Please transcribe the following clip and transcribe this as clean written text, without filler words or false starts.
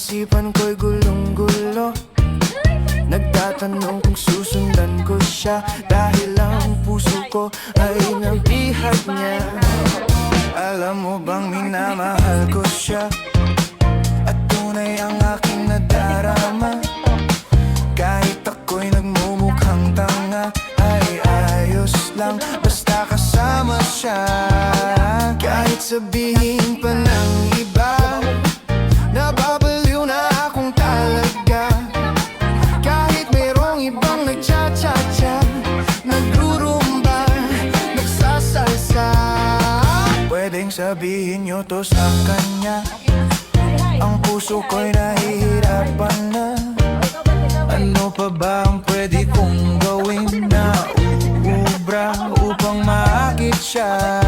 isipan ko'y gulong-gulo. Nagtatanong kung susundan ko siya, dahil ang puso ko ay nabihag niya. Alam mo bang minamahal ko siya, at tunay ang aking nadarama. Kahit ako'y nagmumukhang tanga, ay ayos lang basta kasama siya. Kahit sabihin pa ng iba, nababaliw na akong talaga. Kahit mayroong ibang nagcha-cha-cha, nagrurumba, nagsasalsa. Pwedeng sabihin nyo to sa kanya, ang puso ko'y nahihirapan na. Ano pa ba ang pwede kong gawin na uubra upang maakit siya?